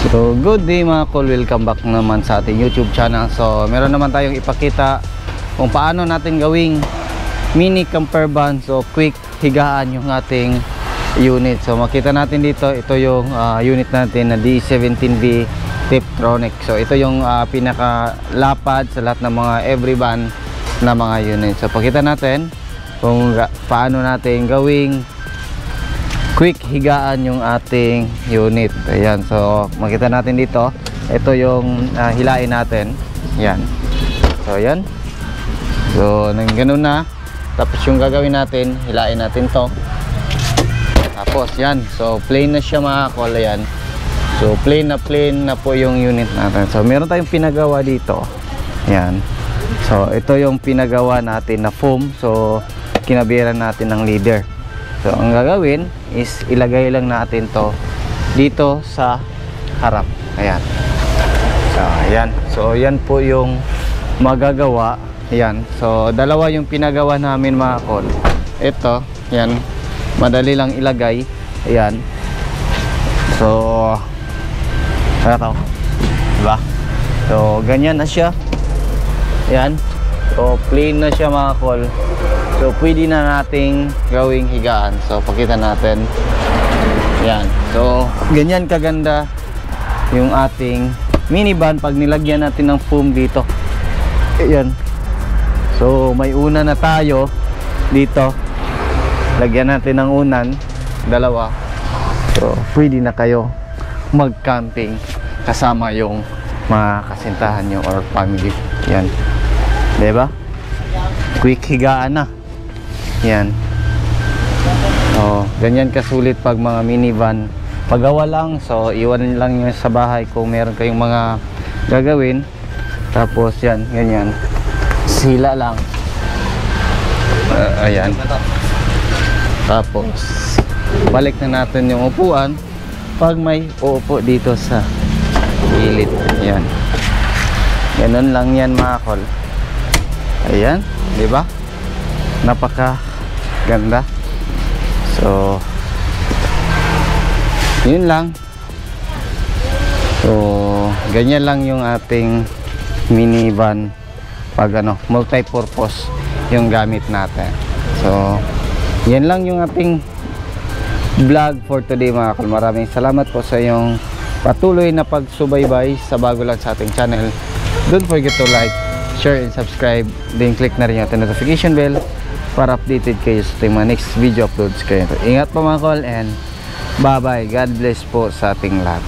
So good day mga kol, welcome back naman sa ating YouTube channel. So meron naman tayong ipakita kung paano natin gawing mini camper van. So quick higaan yung ating unit. So makita natin dito, ito yung unit natin na D17V Tiptronic. So ito yung pinakalapad sa lahat ng mga every van na mga unit. So pakita natin kung paano natin gawing quick higaan yung ating unit. Ayan, so makita natin dito, ito yung hilain natin. Ayan, so ayan, so nang ganun na, tapos yung gagawin natin, hilain natin to, tapos yan, so plain na siya mga kol. Ayan, so plain na po yung unit natin. So meron tayong pinagawa dito. Ayan, so ito yung pinagawa natin na foam. So kinabiran natin ng leader. So ang gagawin is ilagay lang natin to dito sa harap. Ayan, so ayan, so yan po yung magagawa. Ayan, so dalawa yung pinagawa namin mga kol. Ito, yan, madali lang ilagay. Ayan, so ano, diba? So ganyan na siya. Ayan, so plain na siya mga kol. So pwede na nating gawing higaan. So pakita natin. Yan, so ganyan kaganda yung ating minivan pag nilagyan natin ng foam dito. Ayan, so may una na tayo dito. Lagyan natin ng unan, dalawa. So pwede na kayo mag camping kasama yung mga kasintahan nyo or family. Yan, diba? Quick higaan na. Yan, oh, ganyan kasulit pag mga minivan. Pagawa lang, so iwan lang nyo sa bahay kung meron kayong mga gagawin. Tapos yan, ganyan, sila lang. Ayan, tapos balik na natin yung upuan pag may uupo dito sa gilid. Yan, ganun lang yan mga kol. Ayan, diba? Napaka ganda. So yun lang. So ganyan lang yung ating minivan pag multi-purpose yung gamit natin. So yan lang yung ating vlog for today mga kol. Maraming salamat po sa iyong patuloy na pagsubaybay sa bago lang sa ating channel. Don't forget to like, share and subscribe, then click na rin yung notification bell para updated kayo sa ating mga next video uploads kayo. Ingat po mga kol, and bye bye. God bless po sa ating lahat.